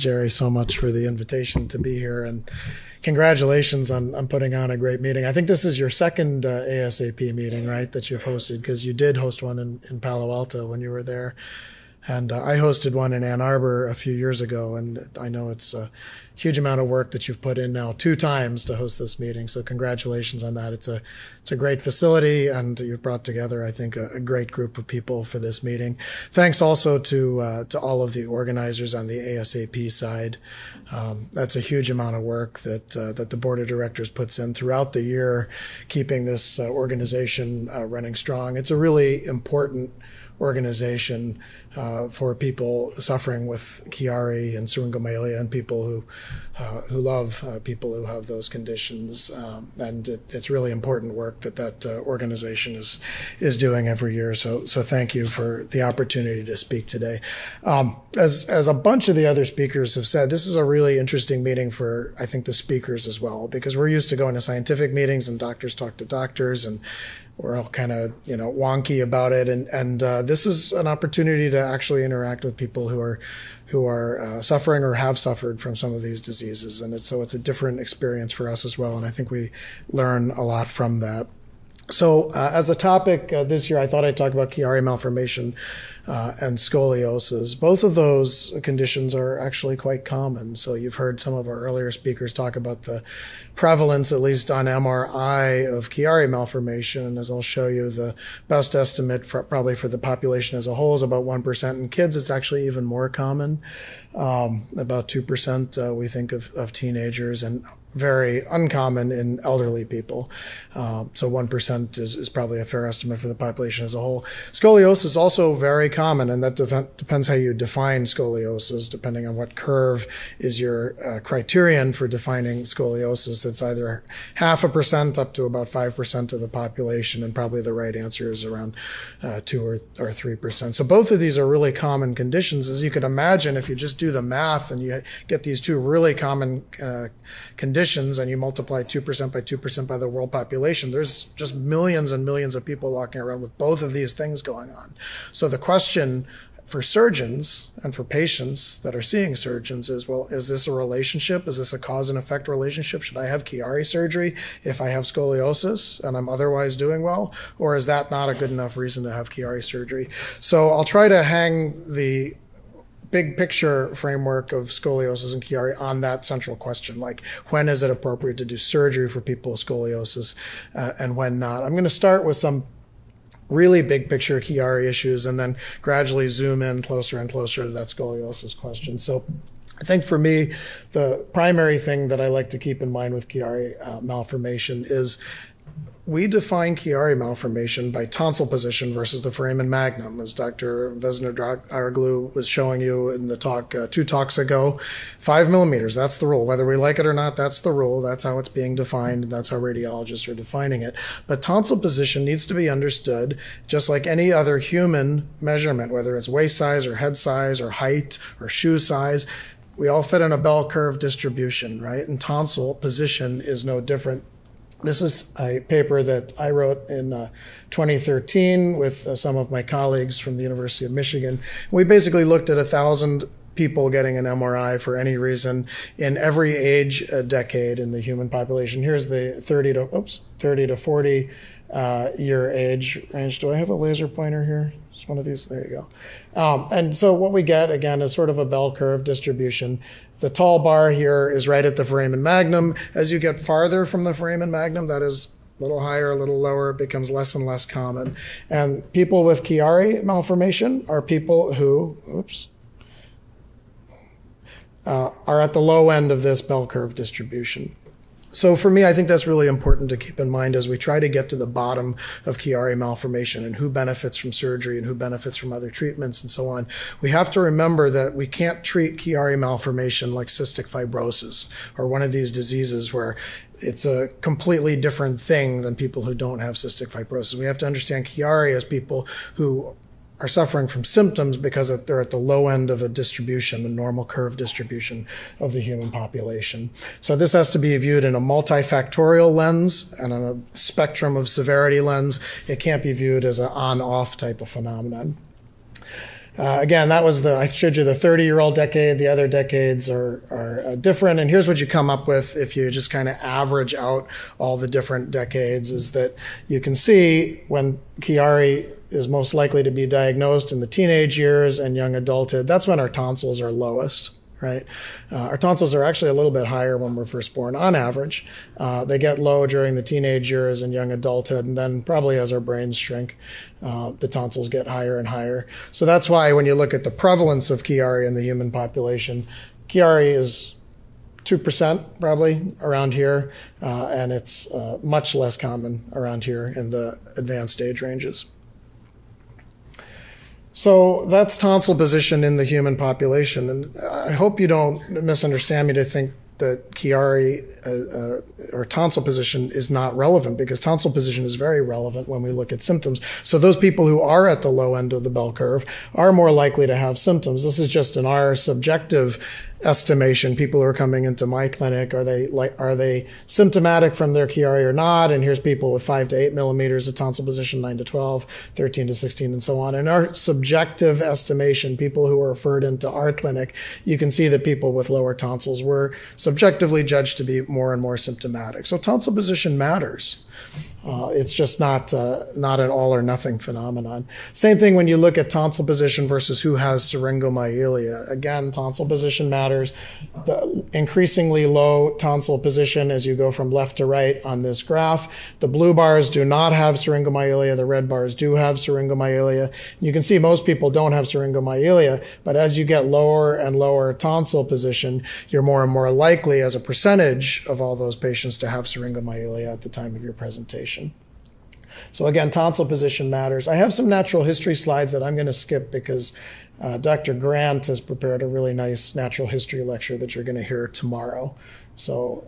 Jerry, so much for the invitation to be here, and congratulations on putting on a great meeting. I think this is your second ASAP meeting, right, that you've hosted, because you did host one in Palo Alto when you were there. And I hosted one in Ann Arbor a few years ago, and I know it's a huge amount of work that you've put in now 2 times to host this meeting. So congratulations on that. It's a great facility, and you've brought together, I think, a great group of people for this meeting. Thanks also to all of the organizers on the ASAP side. That's a huge amount of work that the board of directors puts in throughout the year, keeping this organization running strong. It's a really important organization for people suffering with Chiari and Syringomyelia, and people who love people who have those conditions. And it's really important work that organization is doing every year. So thank you for the opportunity to speak today. As a bunch of the other speakers have said, this is a really interesting meeting for, I think, the speakers as well, because we're used to going to scientific meetings and doctors talk to doctors, and we're all kind of, wonky about it. And this is an opportunity to actually interact with people who are suffering or have suffered from some of these diseases. And so it's a different experience for us as well. And I think we learn a lot from that. So as a topic this year, I thought I'd talk about Chiari malformation and scoliosis. Both of those conditions are actually quite common. So you've heard some of our earlier speakers talk about the prevalence, at least on MRI, of Chiari malformation. And as I'll show you, the best estimate probably for the population as a whole is about 1%. In kids, it's actually even more common. About 2% we think of teenagers, and very uncommon in elderly people. So 1% is probably a fair estimate for the population as a whole. Scoliosis is also very common, and that depends how you define scoliosis. Depending on what curve is your criterion for defining scoliosis, it's either 0.5% up to about 5% of the population, and probably the right answer is around 2 or 3%. So both of these are really common conditions. As you could imagine, if you just do the math and you get these 2 really common conditions, and you multiply 2% by 2% by the world population, there's just millions and millions of people walking around with both of these things going on. So the question for surgeons and for patients that are seeing surgeons is, well, is this a relationship? Is this a cause and effect relationship? Should I have Chiari surgery if I have scoliosis and I'm otherwise doing well? Or is that not a good enough reason to have Chiari surgery? So I'll try to hang the big picture framework of scoliosis and Chiari on that central question, like when is it appropriate to do surgery for people with scoliosis and when not. I'm going to start with some really big picture Chiari issues and then gradually zoom in closer and closer to that scoliosis question. So I think for me, the primary thing that I like to keep in mind with Chiari malformation is we define Chiari malformation by tonsil position versus the foramen magnum, as Dr. Vesna-Aroglu was showing you in the talk 2 talks ago. 5 millimeters, that's the rule. Whether we like it or not, that's the rule. That's how it's being defined, and that's how radiologists are defining it. But tonsil position needs to be understood just like any other human measurement, whether it's waist size or head size or height or shoe size. We all fit in a bell curve distribution, right? And tonsil position is no different. This is a paper that I wrote in 2013 with some of my colleagues from the University of Michigan. We basically looked at 1,000 people getting an MRI for any reason in every age decade in the human population. Here's the 30 to 40 year age range. Do I have a laser pointer here? It's one of these. There you go. And so what we get, again, is sort of a bell curve distribution. The tall bar here is right at the foramen magnum. As you get farther from the foramen magnum, that is a little higher, a little lower, it becomes less and less common. And people with Chiari malformation are people who, are at the low end of this bell curve distribution. So for me, I think that's really important to keep in mind as we try to get to the bottom of Chiari malformation and who benefits from surgery and who benefits from other treatments and so on. We have to remember that we can't treat Chiari malformation like cystic fibrosis or one of these diseases where it's a completely different thing than people who don't have cystic fibrosis. We have to understand Chiari as people who are suffering from symptoms because they're at the low end of a distribution, the normal curve distribution of the human population. So this has to be viewed in a multifactorial lens and on a spectrum of severity lens. It can't be viewed as an on-off type of phenomenon. Again, I showed you the 30-year-old decade. The other decades are different. And here's what you come up with if you just kind of average out all the different decades, is that you can see when Chiari is most likely to be diagnosed in the teenage years and young adulthood, that's when our tonsils are lowest. Right? Our tonsils are actually a little bit higher when we're first born on average. They get low during the teenage years and young adulthood, and then probably as our brains shrink, the tonsils get higher and higher. So that's why when you look at the prevalence of Chiari in the human population, Chiari is 2% probably around here, and it's much less common around here in the advanced age ranges. So that's tonsil position in the human population. And I hope you don't misunderstand me to think that Chiari or tonsil position is not relevant, because tonsil position is very relevant when we look at symptoms. So those people who are at the low end of the bell curve are more likely to have symptoms. This is just in our subjective estimation. People who are coming into my clinic, are they symptomatic from their Chiari or not? And here's people with 5 to 8 millimeters of tonsil position, 9 to 12, 13 to 16, and so on. In our subjective estimation, people who are referred into our clinic, you can see that people with lower tonsils were subjectively judged to be more and more symptomatic. So tonsil position matters. It's just not an all or nothing phenomenon. Same thing when you look at tonsil position versus who has syringomyelia. Again, tonsil position matters. The increasingly low tonsil position as you go from left to right on this graph. The blue bars do not have syringomyelia. The red bars do have syringomyelia. You can see most people don't have syringomyelia, but as you get lower and lower tonsil position, you're more and more likely as a percentage of all those patients to have syringomyelia at the time of your presentation. So again, tonsil position matters. I have some natural history slides that I'm going to skip because Dr. Grant has prepared a really nice natural history lecture that you're going to hear tomorrow. So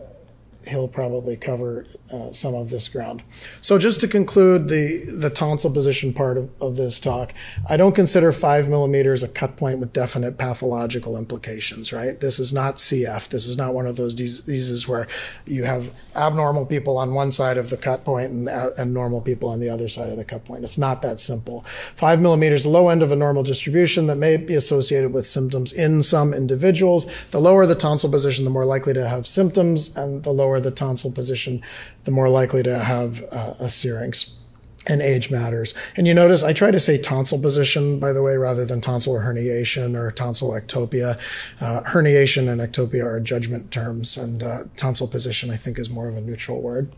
he'll probably cover some of this ground. So just to conclude the tonsil position part of this talk, I don't consider 5 millimeters a cut point with definite pathological implications, right? This is not CF. This is not one of those diseases where you have abnormal people on one side of the cut point and normal people on the other side of the cut point. It's not that simple. 5 millimeters, the low end of a normal distribution that may be associated with symptoms in some individuals. The lower the tonsil position, the more likely to have symptoms, and the lower the tonsil position, the more likely to have a syrinx. And age matters. And you notice I try to say tonsil position, by the way, rather than tonsil herniation or tonsil ectopia. Herniation and ectopia are judgment terms, and tonsil position, I think, is more of a neutral word.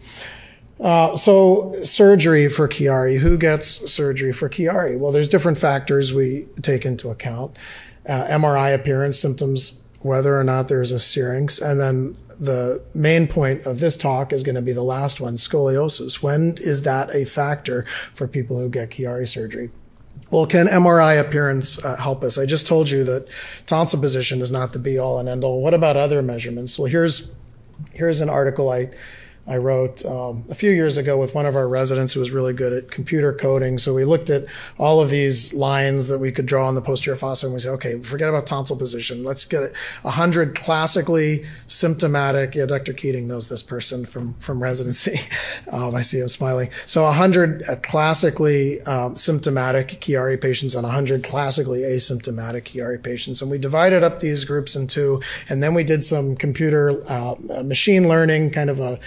So surgery for Chiari. Who gets surgery for Chiari? Well, there's different factors we take into account. MRI appearance, symptoms, whether or not there's a syrinx, and then the main point of this talk is going to be the last one, scoliosis. When is that a factor for people who get Chiari surgery? Well, can MRI appearance help us? I just told you that tonsil position is not the be-all and end-all. What about other measurements? Well, here's an article I wrote a few years ago with one of our residents who was really good at computer coding. So we looked at all of these lines that we could draw on the posterior fossa, and we said, okay, forget about tonsil position. Let's get 100 classically symptomatic. Yeah, Dr. Keating knows this person from residency. I see him smiling. So 100 classically symptomatic Chiari patients and 100 classically asymptomatic Chiari patients. And we divided up these groups in two, and then we did some computer machine learning, kind of a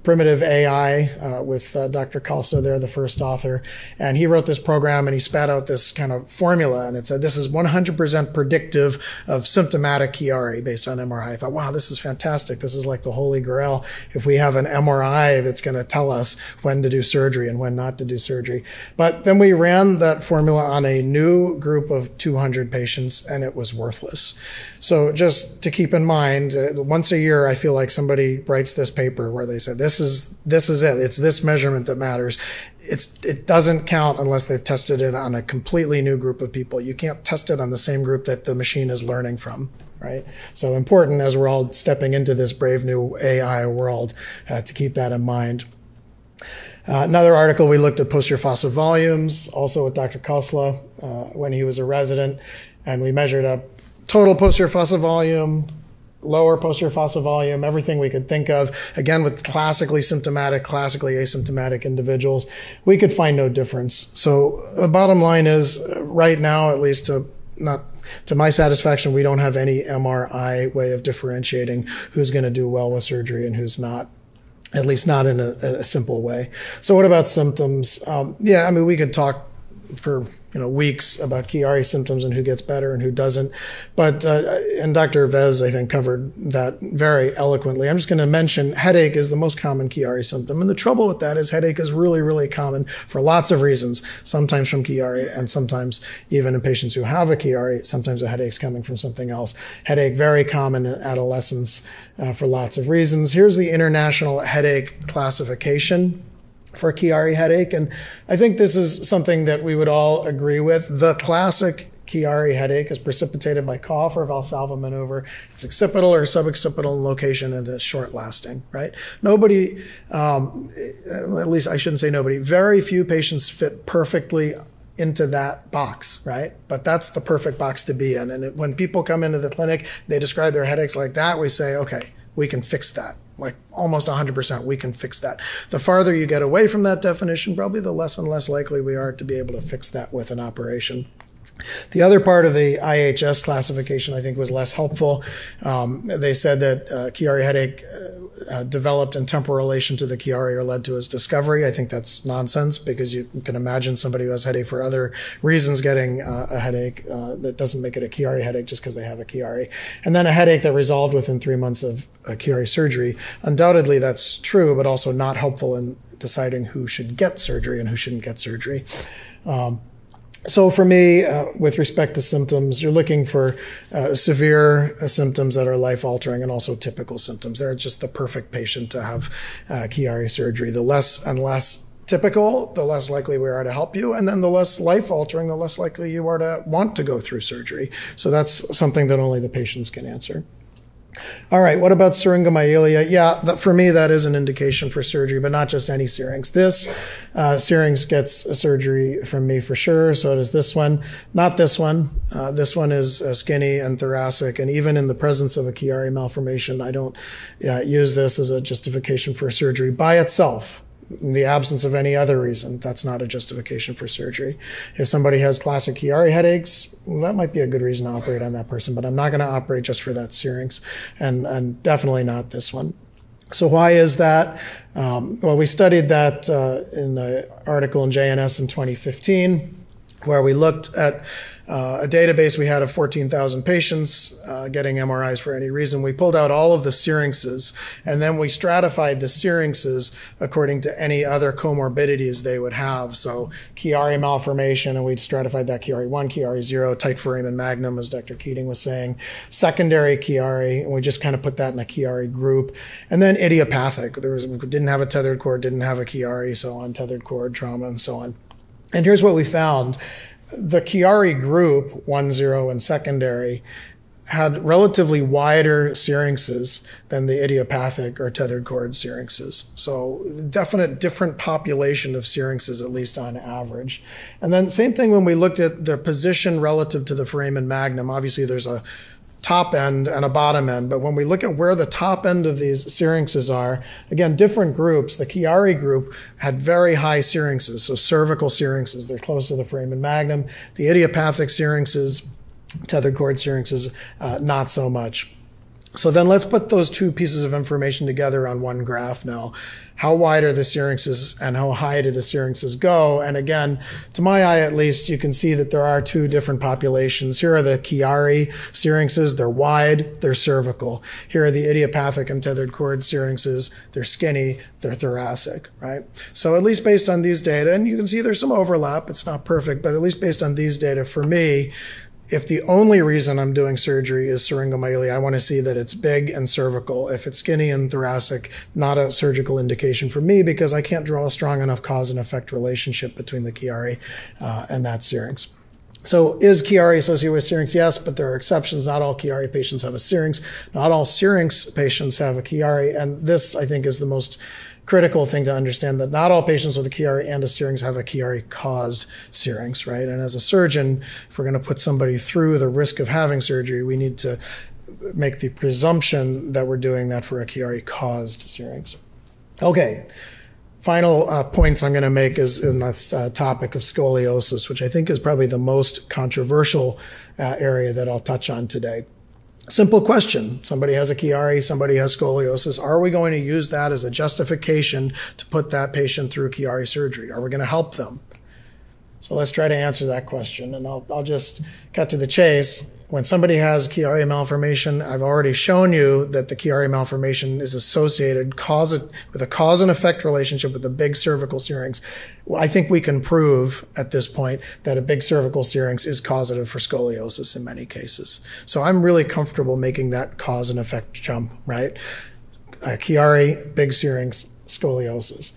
primitive AI with Dr. Kalsa there, the first author. And he wrote this program and he spat out this kind of formula, and it said this is 100% predictive of symptomatic Chiari based on MRI. I thought, wow, this is fantastic. This is like the holy grail if we have an MRI that's going to tell us when to do surgery and when not to do surgery. But then we ran that formula on a new group of 200 patients, and it was worthless. So just to keep in mind, once a year, I feel like somebody writes this paper where they said, this is it. It's this measurement that matters. It doesn't count unless they've tested it on a completely new group of people. You can't test it on the same group that the machine is learning from, right? So important as we're all stepping into this brave new AI world to keep that in mind. Another article, we looked at posterior fossa volumes, also with Dr. Kosla when he was a resident, and we measured up total posterior fossa volume, lower posterior fossa volume, everything we could think of. Again, with classically symptomatic, classically asymptomatic individuals, we could find no difference. So the bottom line is, right now, at least to my satisfaction, we don't have any MRI way of differentiating who's going to do well with surgery and who's not, at least not in a simple way. So what about symptoms? We could talk for weeks about Chiari symptoms and who gets better and who doesn't. But, and Dr. Vez, I think, covered that very eloquently. I'm just going to mention headache is the most common Chiari symptom. And the trouble with that is headache is really, really common for lots of reasons, sometimes from Chiari and sometimes even in patients who have a Chiari, sometimes the headache's coming from something else. Headache, very common in adolescents for lots of reasons. Here's the International Headache Classification for Chiari headache. And I think this is something that we would all agree with. The classic Chiari headache is precipitated by cough or Valsalva maneuver. It's occipital or suboccipital in location and it's short lasting, right? Nobody, at least I shouldn't say nobody, very few patients fit perfectly into that box, right? But that's the perfect box to be in. And when people come into the clinic, they describe their headaches like that, we say, okay, we can fix that. Like almost 100%, we can fix that. The farther you get away from that definition, probably the less and less likely we are to be able to fix that with an operation. The other part of the IHS classification, I think, was less helpful. They said that Chiari headache developed in temporal relation to the Chiari or led to its discovery. I think that's nonsense because you can imagine somebody who has headache for other reasons getting a headache that doesn't make it a Chiari headache just because they have a Chiari. And then a headache that resolved within 3 months of a Chiari surgery. Undoubtedly, that's true, but also not helpful in deciding who should get surgery and who shouldn't get surgery. So for me, with respect to symptoms, you're looking for severe symptoms that are life-altering and also typical symptoms. They're just the perfect patient to have Chiari surgery. The less and less typical, the less likely we are to help you. And then the less life-altering, the less likely you are to want to go through surgery. So that's something that only the patients can answer. All right, what about Syringomyelia? Yeah, for me, that is an indication for surgery, but not just any syrinx. This syrinx gets a surgery from me for sure, so does this one. Not this one. This one is skinny and thoracic, and even in the presence of a Chiari malformation, I don't use this as a justification for surgery by itself. In the absence of any other reason, that's not a justification for surgery. If somebody has classic Chiari headaches, well, that might be a good reason to operate on that person, but I'm not going to operate just for that syrinx, and definitely not this one. So why is that? Well, we studied that in the article in JNS in 2015, where we looked at a database we had of 14,000 patients getting MRIs for any reason. We pulled out all of the syrinxes, and then we stratified the syrinxes according to any other comorbidities they would have. So Chiari malformation, and we'd stratified that Chiari 1, Chiari 0, tight foramen magnum, as Dr. Keating was saying, secondary Chiari, and we just kind of put that in a Chiari group. And then idiopathic. We didn't have a tethered cord, didn't have a Chiari, so untethered cord, trauma, and so on. And here's what we found. The Chiari group, 1, 0, and secondary, had relatively wider syrinxes than the idiopathic or tethered cord syrinxes. So definite different population of syrinxes, at least on average. And then same thing when we looked at the position relative to the foramen magnum. Obviously, there's a top end and a bottom end. But when we look at where the top end of these syrinxes are, again, different groups. The Chiari group had very high syrinxes, so cervical syrinxes. They're close to the foramen magnum. The idiopathic syrinxes, tethered cord syrinxes, not so much. So then let's put those two pieces of information together on one graph now. How wide are the syrinxes and how high do the syrinxes go? And again, to my eye at least, you can see that there are two different populations. Here are the Chiari syrinxes. They're wide, they're cervical. Here are the idiopathic and tethered cord syrinxes. They're skinny, they're thoracic, right? So at least based on these data, and you can see there's some overlap, it's not perfect, but at least based on these data, for me, if the only reason I'm doing surgery is syringomyelia, I want to see that it's big and cervical. If it's skinny and thoracic, not a surgical indication for me because I can't draw a strong enough cause and effect relationship between the Chiari and that syrinx. So is Chiari associated with syrinx? Yes, but there are exceptions. Not all Chiari patients have a syrinx. Not all syrinx patients have a Chiari. And this, I think, is the most critical thing to understand, that not all patients with a Chiari and a syrinx have a Chiari-caused syrinx, right? And as a surgeon, if we're going to put somebody through the risk of having surgery, we need to make the presumption that we're doing that for a Chiari-caused syrinx. Okay. Final points I'm going to make is in this topic of scoliosis, which I think is probably the most controversial area that I'll touch on today. Simple question. Somebody has a Chiari, somebody has scoliosis. Are we going to use that as a justification to put that patient through Chiari surgery? Are we going to help them? So let's try to answer that question. And I'll just cut to the chase. When somebody has Chiari malformation, I've already shown you that the Chiari malformation is associated with a cause and effect relationship with the big cervical syrinx. Well, I think we can prove at this point that a big cervical syrinx is causative for scoliosis in many cases. So I'm really comfortable making that cause and effect jump, right? Chiari, big syrinx, scoliosis.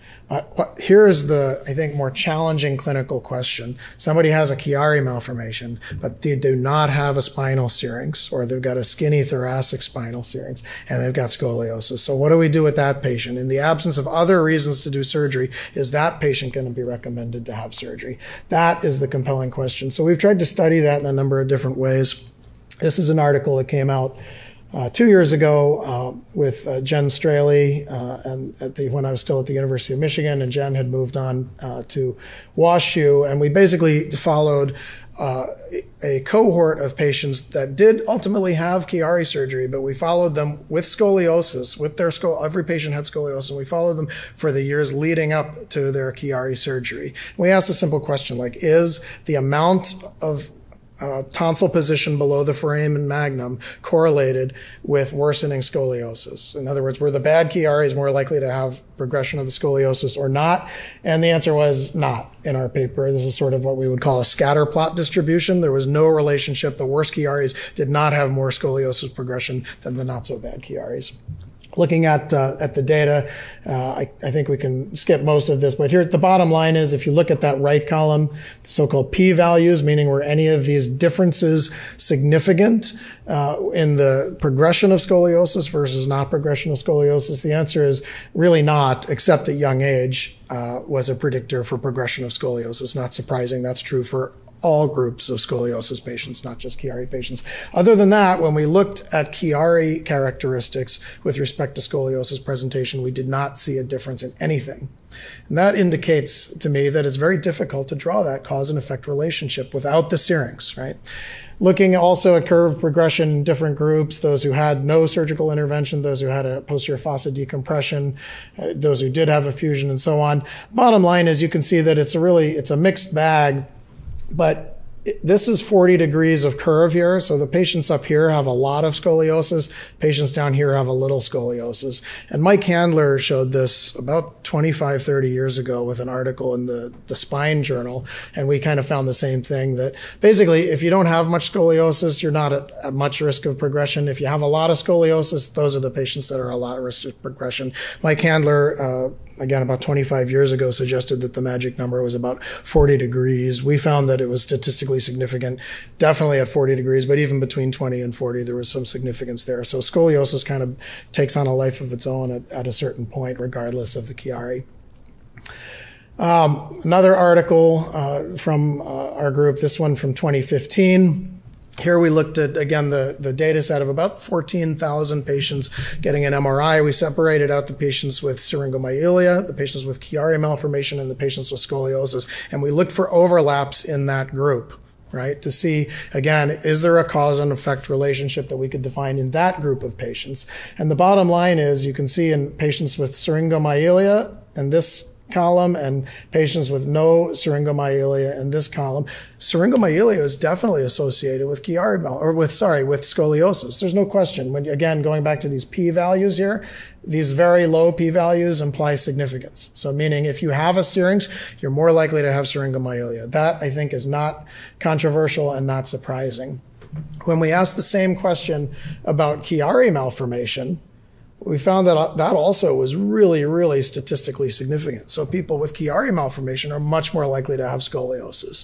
Here is the, I think, more challenging clinical question. Somebody has a Chiari malformation, but they do not have a spinal syrinx, or they've got a skinny thoracic spinal syrinx, and they've got scoliosis. So what do we do with that patient? In the absence of other reasons to do surgery, is that patient going to be recommended to have surgery? That is the compelling question. So we've tried to study that in a number of different ways. This is an article that came out 2 years ago with Jen Straley, and when I was still at the University of Michigan, and Jen had moved on to WashU, and we basically followed a cohort of patients that did ultimately have Chiari surgery, but we followed them with scoliosis, with their every patient had scoliosis, and we followed them for the years leading up to their Chiari surgery. We asked a simple question like, is the amount of tonsil position below the foramen magnum correlated with worsening scoliosis? In other words, were the bad Chiaris more likely to have progression of the scoliosis or not? And the answer was not in our paper. This is sort of what we would call a scatter plot distribution. There was no relationship. The worst Chiaris did not have more scoliosis progression than the not so bad Chiaris. Looking at the data, I think we can skip most of this, but here the bottom line is, if you look at that right column, the so-called p-values, meaning were any of these differences significant in the progression of scoliosis versus not progression of scoliosis, the answer is really not, except at young age was a predictor for progression of scoliosis. Not surprising, that's true for all groups of scoliosis patients, not just Chiari patients. Other than that, when we looked at Chiari characteristics with respect to scoliosis presentation, we did not see a difference in anything. And that indicates to me that it's very difficult to draw that cause and effect relationship without the syrinx, right? Looking also at curve progression in different groups, those who had no surgical intervention, those who had a posterior fossa decompression, those who did have a fusion, and so on. Bottom line is, you can see that it's a mixed bag. But this is 40 degrees of curve here. So the patients up here have a lot of scoliosis. Patients down here have a little scoliosis. And Mike Handler showed this about 25, 30 years ago with an article in the Spine Journal. And we kind of found the same thing, that basically if you don't have much scoliosis, you're not at much risk of progression. If you have a lot of scoliosis, those are the patients that are a lot at risk of progression. Mike Handler, again, about 25 years ago, suggested that the magic number was about 40 degrees. We found that it was statistically significant, definitely at 40 degrees, but even between 20 and 40, there was some significance there. So scoliosis kind of takes on a life of its own at a certain point, regardless of the Chiari. Another article from our group, this one from 2015. Here we looked at, again, the data set of about 14,000 patients getting an MRI. We separated out the patients with Syringomyelia, the patients with Chiari malformation, and the patients with scoliosis. And we looked for overlaps in that group, right, to see, again, is there a cause and effect relationship that we could define in that group of patients? And the bottom line is, you can see in patients with Syringomyelia in this column and patients with no Syringomyelia in this column, Syringomyelia is definitely associated with with scoliosis. There's no question. When, again, going back to these p-values here, these very low p-values imply significance. So meaning if you have a syrinx, you're more likely to have Syringomyelia. That, I think, is not controversial and not surprising. When we ask the same question about Chiari malformation, we found that that also was really, really statistically significant. So people with Chiari malformation are much more likely to have scoliosis.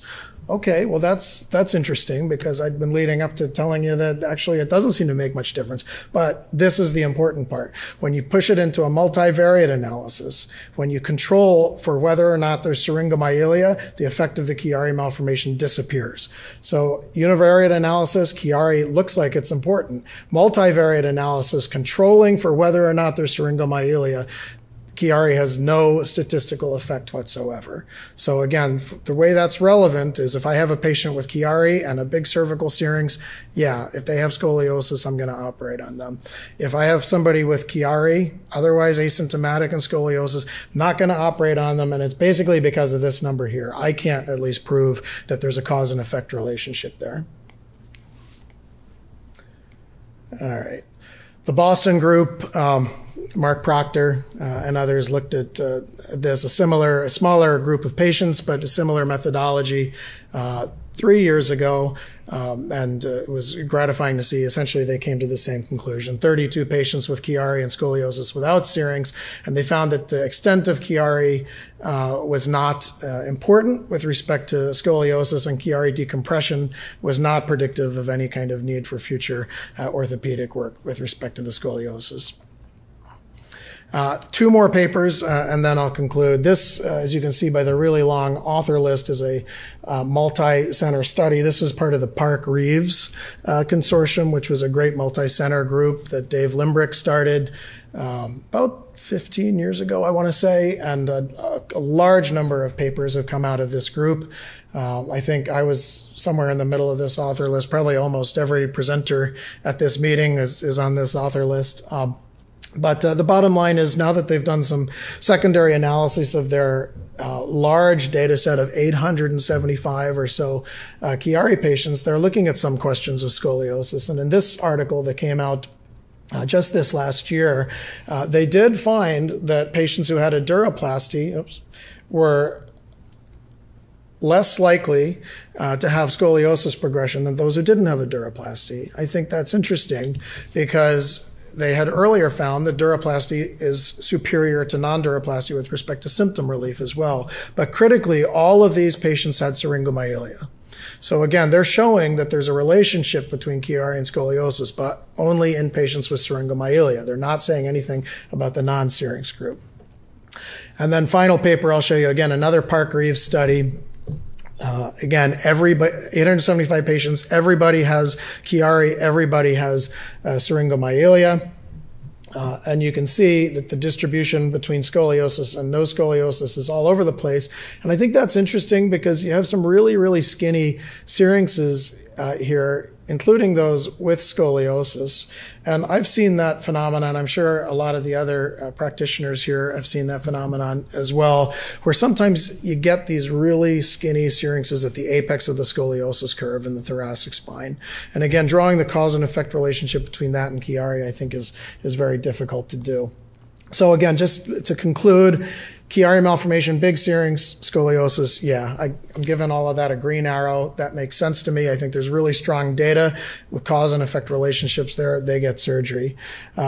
Okay, well that's interesting, because I'd been leading up to telling you that actually it doesn't seem to make much difference. But this is the important part. When you push it into a multivariate analysis, when you control for whether or not there's syringomyelia, the effect of the Chiari malformation disappears. So univariate analysis, Chiari looks like it's important. Multivariate analysis, controlling for whether or not there's syringomyelia, Chiari has no statistical effect whatsoever. So again, the way that's relevant is if I have a patient with Chiari and a big cervical syrinx, yeah, if they have scoliosis, I'm going to operate on them. If I have somebody with Chiari, otherwise asymptomatic and scoliosis, not going to operate on them, and it's basically because of this number here. I can't at least prove that there's a cause and effect relationship there. All right. The Boston group, Mark Proctor and others looked at this, a smaller group of patients, but a similar methodology 3 years ago, and it was gratifying to see. Essentially, they came to the same conclusion. 32 patients with Chiari and scoliosis without syrinx, and they found that the extent of Chiari was not important with respect to scoliosis, and Chiari decompression was not predictive of any kind of need for future orthopedic work with respect to the scoliosis. Two more papers, and then I'll conclude. This, as you can see by the really long author list, is a multi-center study. This is part of the Park-Reeves consortium, which was a great multi-center group that Dave Limbrick started about 15 years ago, I want to say, and a large number of papers have come out of this group. I think I was somewhere in the middle of this author list. Probably almost every presenter at this meeting is on this author list. But the bottom line is, now that they've done some secondary analysis of their large data set of 875 or so Chiari patients, they're looking at some questions of scoliosis. And in this article that came out just this last year, they did find that patients who had a duroplasty were less likely to have scoliosis progression than those who didn't have a duroplasty. I think that's interesting, because they had earlier found that duroplasty is superior to non-duroplasty with respect to symptom relief as well. But critically, all of these patients had syringomyelia. So again, they're showing that there's a relationship between Chiari and scoliosis, but only in patients with syringomyelia. They're not saying anything about the non-syrinx group. And then final paper, I'll show you again, another Park-Reeves study. Again, 875 patients, everybody has Chiari, everybody has syringomyelia. And you can see that the distribution between scoliosis and no scoliosis is all over the place. And I think that's interesting, because you have some really, really skinny syrinxes here, including those with scoliosis. And I've seen that phenomenon. I'm sure a lot of the other practitioners here have seen that phenomenon as well, where sometimes you get these really skinny syrinxes at the apex of the scoliosis curve in the thoracic spine. And again, drawing the cause and effect relationship between that and Chiari, I think is very difficult to do. So again, just to conclude, Chiari malformation, big syrinx, scoliosis, yeah, I'm giving all of that a green arrow. That makes sense to me. I think there's really strong data with cause and effect relationships there. They get surgery.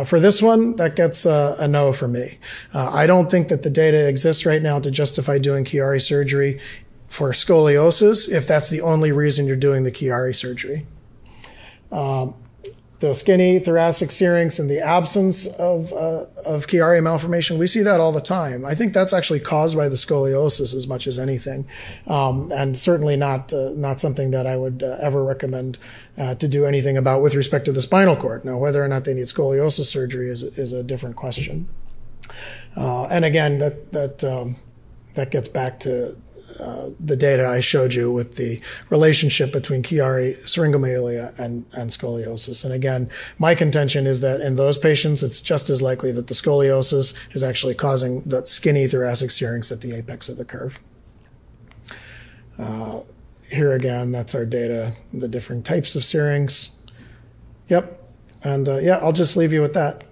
For this one, that gets a no for me. I don't think that the data exists right now to justify doing Chiari surgery for scoliosis, if that's the only reason you're doing the Chiari surgery. The skinny thoracic syrinx and the absence of Chiari malformation, we see that all the time. I think that's actually caused by the scoliosis as much as anything, and certainly not something that I would ever recommend to do anything about with respect to the spinal cord. Now, whether or not they need scoliosis surgery is a different question. And again, that gets back to the data I showed you with the relationship between Chiari, syringomyelia, and scoliosis. And again, my contention is that in those patients, it's just as likely that the scoliosis is actually causing the skinny thoracic syrinx at the apex of the curve. Here again, that's our data, the different types of syrinx. Yep. And yeah, I'll just leave you with that.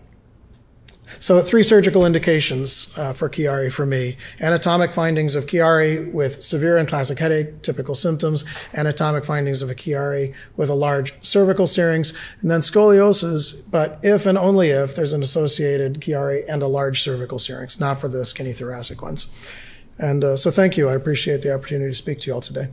So 3 surgical indications for Chiari for me. Anatomic findings of Chiari with severe and classic headache, typical symptoms. Anatomic findings of a Chiari with a large cervical syrinx. And then scoliosis, but if and only if there's an associated Chiari and a large cervical syrinx, not for the skinny thoracic ones. And so thank you. I appreciate the opportunity to speak to you all today.